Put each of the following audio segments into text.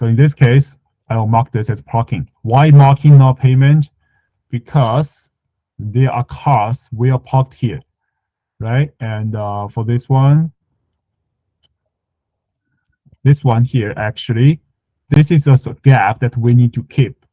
So in this case, I will mark this as parking. Why marking not payment? Because there are cars well parked here, right? And for this one here, actually, this is just a gap that we need to keep.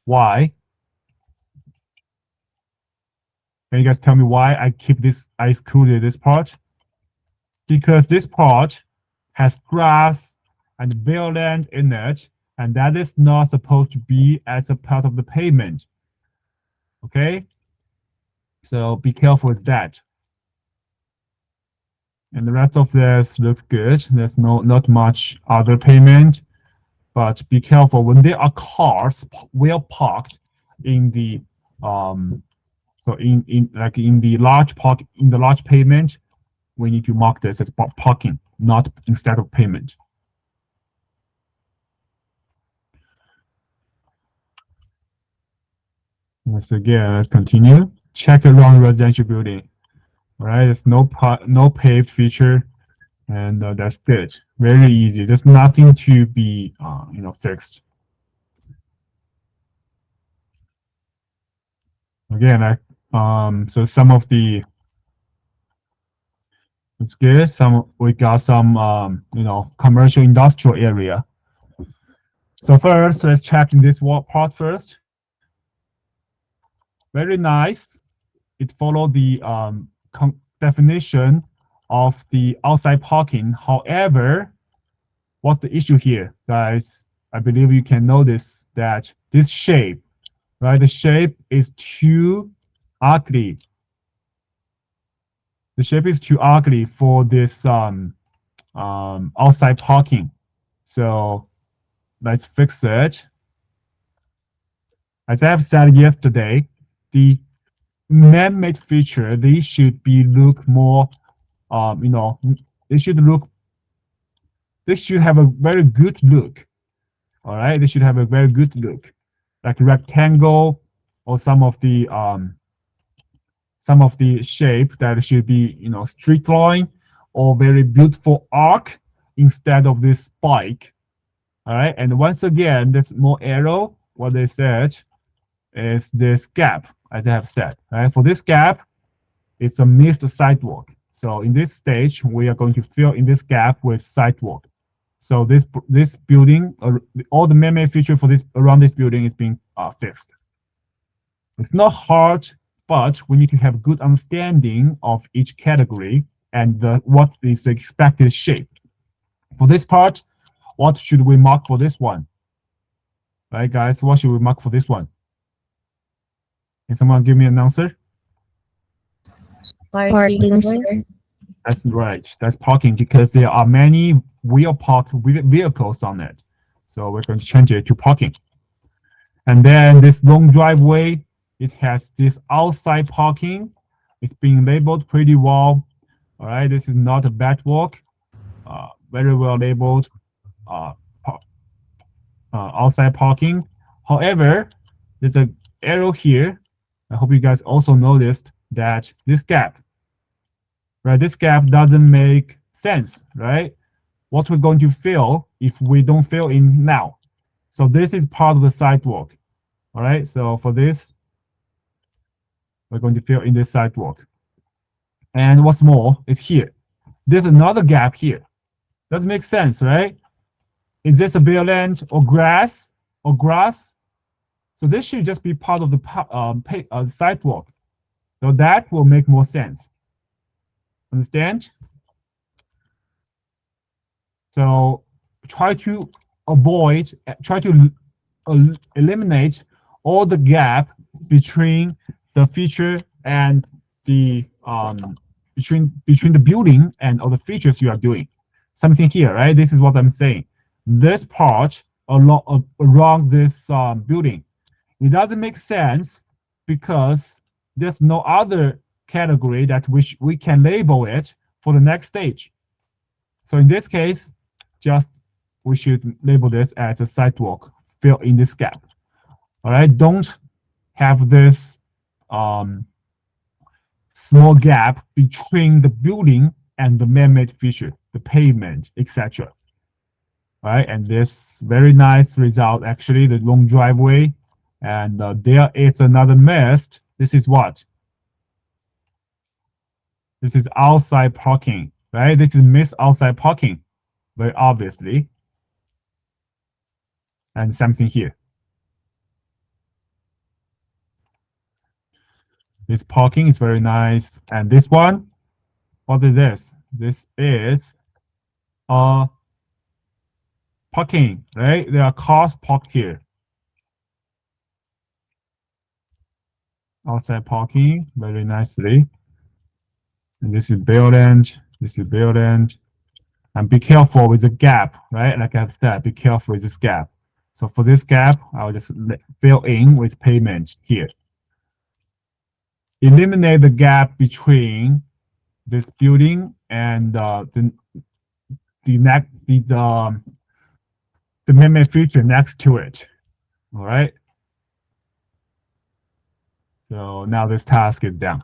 Why? Can you guys tell me why I keep this, I excluded this part? Because this part has grass and bare land in it, and that is not supposed to be as a part of the payment. Okay? So be careful with that. And the rest of this looks good. There's not much other payment, but be careful when there are cars well parked in the so in the large payment, we need to mark this as parking, not instead of payment. Once again, let's continue. Check around residential building. All right, there's no paved feature, and that's good. Very easy. There's nothing to be fixed. Again, so some of the it's good. We got some commercial industrial area. So first, let's check in this part first. Very nice. It followed the definition of the outside parking. However, what's the issue here, guys? I believe you can notice that this shape, right? The shape is too ugly. The shape is too ugly for this outside parking. So let's fix it. As I have said yesterday, the man-made feature, they should look more, they should have a very good look. All right, they should have a very good look, like rectangle or some of the shape that should be straight line or very beautiful arc instead of this spike. All right, and once again, there's more arrow. What they said is this gap, as I have said. Right, for this gap, it's a missed sidewalk. So in this stage, we are going to fill in this gap with sidewalk. So this building, all the man-made feature for this around this building is being fixed. It's not hard, but we need to have good understanding of each category and what is the expected shape. For this part, what should we mark for this one? Right, guys, what should we mark for this one? Can someone give me an answer? Parking, sir. That's right. That's parking because there are many parked vehicles on it. So we're going to change it to parking. And then this long driveway, it has this outside parking. It's being labeled pretty well. All right, this is not a bad walk. Very well labeled outside parking. However, there's an arrow here. I hope you guys also noticed that this gap, right? This gap doesn't make sense, right? What we're going to fill if we don't fill in now. So this is part of the sidewalk. All right, so for this, we're going to fill in this sidewalk. And what's more, it's here. There's another gap here. Doesn't make sense, right? Is this a bare land or grass or grass? So this should just be part of the sidewalk. So that will make more sense. Understand? So try to eliminate all the gap between the feature and the between the building and all the features you are doing. Something here, right? This is what I'm saying. This part around this building, it doesn't make sense because there's no other category that we can label it for the next stage. So in this case, we should label this as a sidewalk, fill in this gap. All right, don't have this small gap between the building and the man-made feature, the pavement, etc. right? And this very nice result, actually, the long driveway. And there is another mist. This is what? This is outside parking, right? This is missed outside parking, very obviously. And something here. This parking is very nice. And this one, what is this? This is parking, right? There are cars parked here. Outside parking, very nicely. And this is building. This is building. And be careful with the gap, right? Like I've said, be careful with this gap. So for this gap, I'll just fill in with pavement here. Eliminate the gap between this building and the man-made feature next to it. All right. So now this task is done.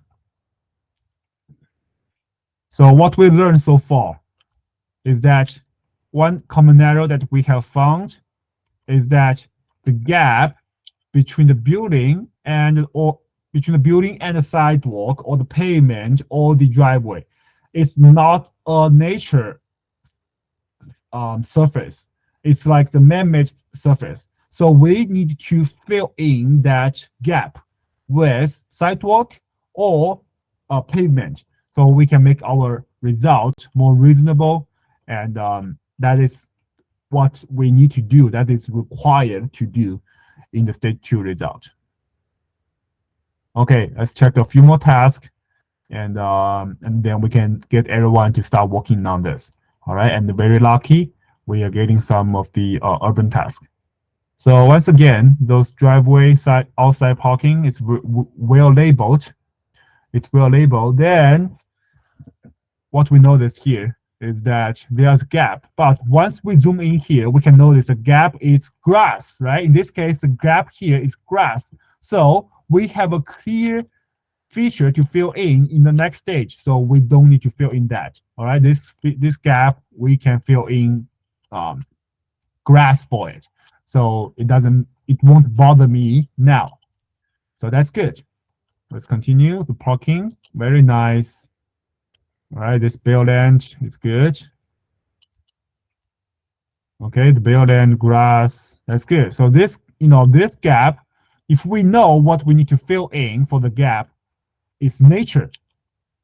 So what we learned so far is that one common error that we have found is that the gap between the building and the sidewalk or the pavement or the driveway is not a nature surface. It's like the man-made surface. So we need to fill in that gap with sidewalk or pavement, so we can make our result more reasonable. And that is what we need to do. That is required to do in the stage 2 result. Okay, let's check a few more tasks, and then we can get everyone to start working on this. All right, and very lucky we are getting some of the urban tasks. So once again, those driveway side outside parking is well labeled. It's well labeled. Then what we notice here is that there's a gap. But once we zoom in here, we can notice the gap is grass, right? In this case, the gap here is grass. So we have a clear feature to fill in the next stage. So we don't need to fill in that. All right, this gap, we can fill in grass for it. So it won't bother me now. So that's good. Let's continue. The parking, very nice. All right, this building is good. Okay, the building, grass, that's good. So this, this gap, if we know what we need to fill in for the gap, is nature.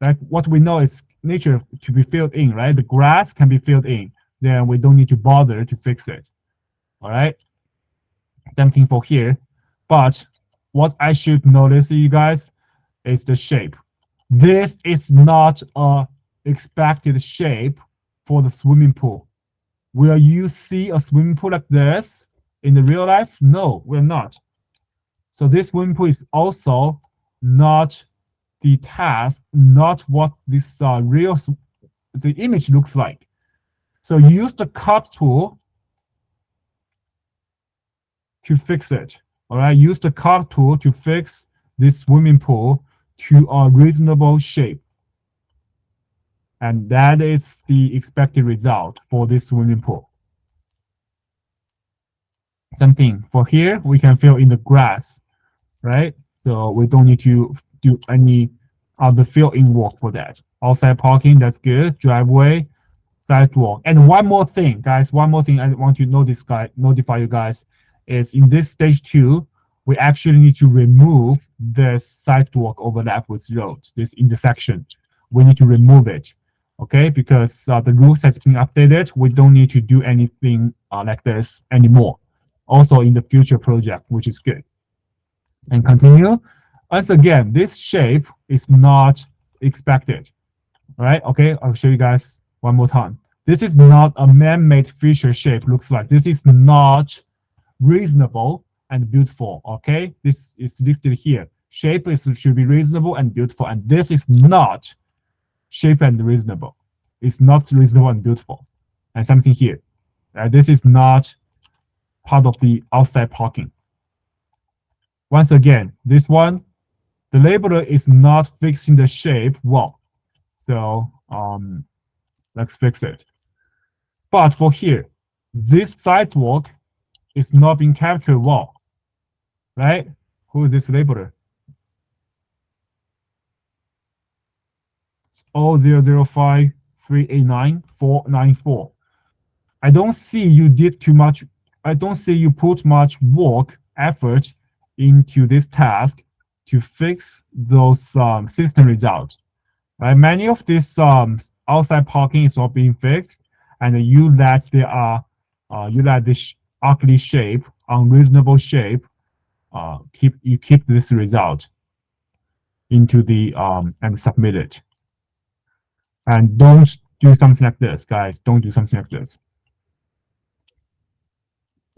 Like what we know is nature to be filled in, right? The grass can be filled in. Then we don't need to bother to fix it. All right. Same thing for here. But what I should notice, you guys, is the shape. This is not a expected shape for the swimming pool. Will you see a swimming pool like this in the real life? No, we're not. So this swimming pool is also not the task, not what this the image looks like. So use the cut tool to fix it. All right, use the cut tool to fix this swimming pool to a reasonable shape. And that is the expected result for this swimming pool. Same thing for here, we can fill in the grass, right? So we don't need to do any other fill-in work for that. Outside parking, that's good. Driveway, sidewalk. And one more thing, guys, one more thing I want to notify you guys is in this stage 2, we actually need to remove this sidewalk overlap with roads, this intersection. We need to remove it, okay? Because the rules has been updated. We don't need to do anything like this anymore. Also in the future project, which is good. And continue. Once again, this shape is not expected, right? Okay, I'll show you guys one more time. This is not a man-made feature shape looks like. This is not reasonable and beautiful, okay? This is listed here. Shape should be reasonable and beautiful, and this is not shape and reasonable. It's not reasonable and beautiful. And something here. This is not part of the outside parking. Once again, this one, the labeler is not fixing the shape well. So let's fix it. But for here, this sidewalk is not being captured well, right? Who is this labeler? 005389494. I don't see you did too much. I don't see you put much work, effort into this task to fix those system results. Right? Many of these outside parking is not being fixed, and you let this ugly shape, unreasonable shape, keep this result into the and submit it. And don't do something like this, guys. Don't do something like this.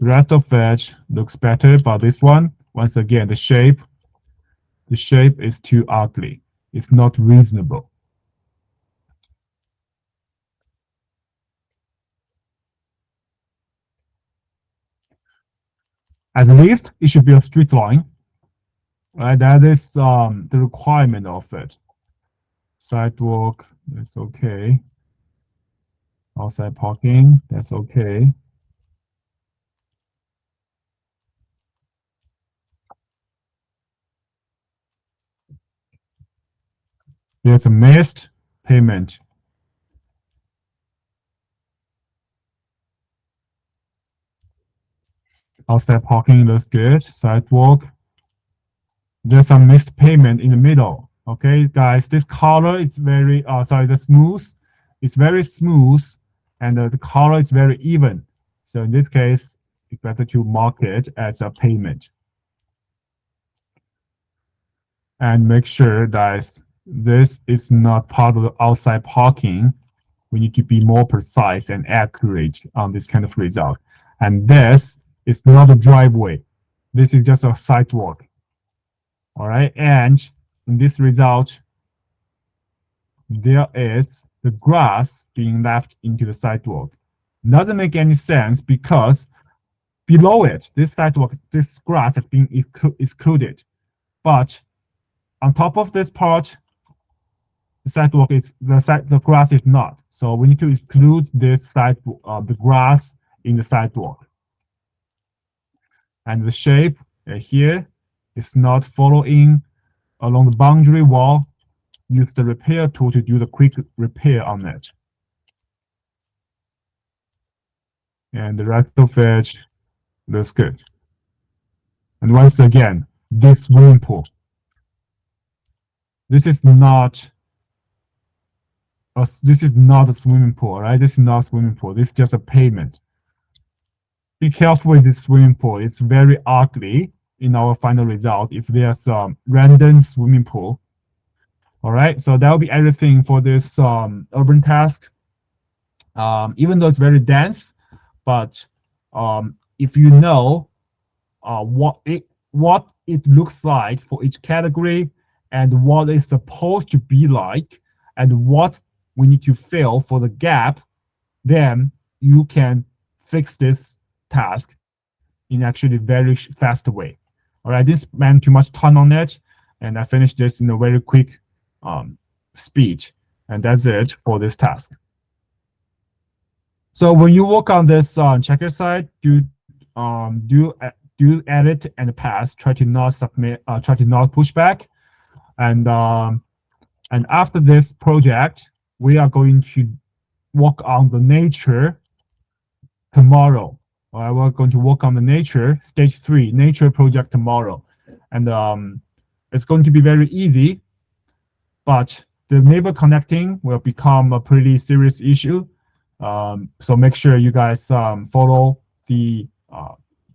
The rest of it looks better, but this one, once again, the shape is too ugly. It's not reasonable. At least it should be a straight line, right? That is the requirement of it. Sidewalk, that's okay. Outside parking, that's okay. There's a missed payment. Outside parking looks good. Sidewalk, there's a missed payment in the middle. Okay, guys, this color is very the smooth. It's very smooth, and the color is very even. So in this case, it's better to mark it as a payment. And make sure that this is not part of the outside parking. We need to be more precise and accurate on this kind of result. And this is not a driveway. This is just a sidewalk. All right, and in this result, there is the grass being left into the sidewalk. Doesn't make any sense because below it, this sidewalk, this grass has been excluded. But on top of this part, the sidewalk is the grass is not. So we need to exclude this the grass in the sidewalk. And the shape here is not following along the boundary wall. Use the repair tool to do the quick repair on it. And the rest of it looks good. And once again, this swimming pool. This is not a swimming pool, right? This is not a swimming pool. This is just a pavement. Be careful with this swimming pool. It's very ugly in our final result if there's a random swimming pool. All right, so that will be everything for this urban task. Even though it's very dense, but if you know what it looks like for each category and what it's supposed to be like and what we need to fill for the gap, then you can fix this task in actually very fast way. All right, this spent too much time on it, and I finished this in a very quick speed, and that's it for this task. So when you work on this checker side, do edit and pass. Try to not submit. Try to not push back, and after this project, we are going to work on the nature tomorrow. All right, we're going to work on the nature stage 3 nature project tomorrow, and it's going to be very easy, but the neighbor connecting will become a pretty serious issue. So make sure you guys follow the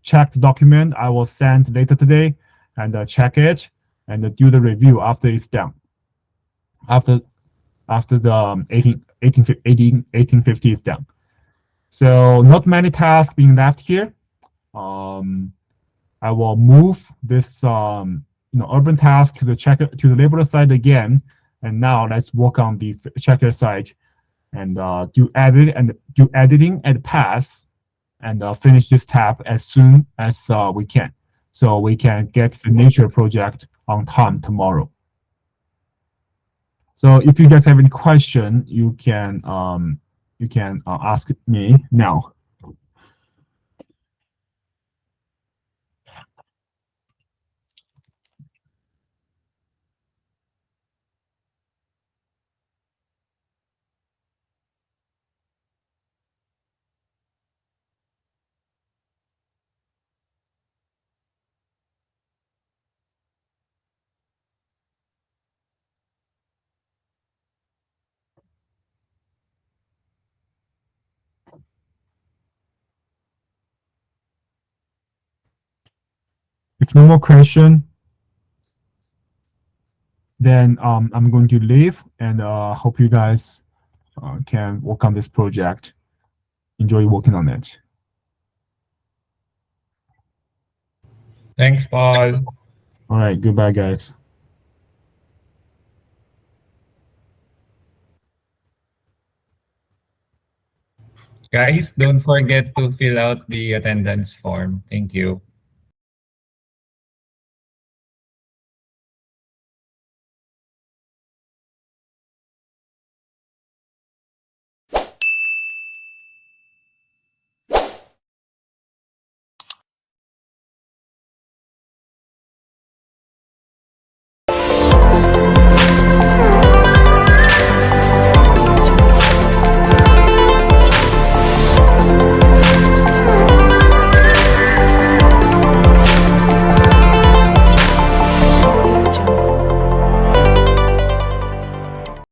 checked document I will send later today, and check it and do the review after it's done. After the 1850 is done. So not many tasks being left here. I will move this urban task to the labeler side again, and now let's work on the checker side and do editing and pass, and finish this tab as soon as we can, so we can get the nature project on time tomorrow. So if you guys have any question, you can ask me now. If no more question, then I'm going to leave and hope you guys can work on this project. Enjoy working on it. Thanks, Paul. All right, goodbye, guys. Guys, don't forget to fill out the attendance form. Thank you.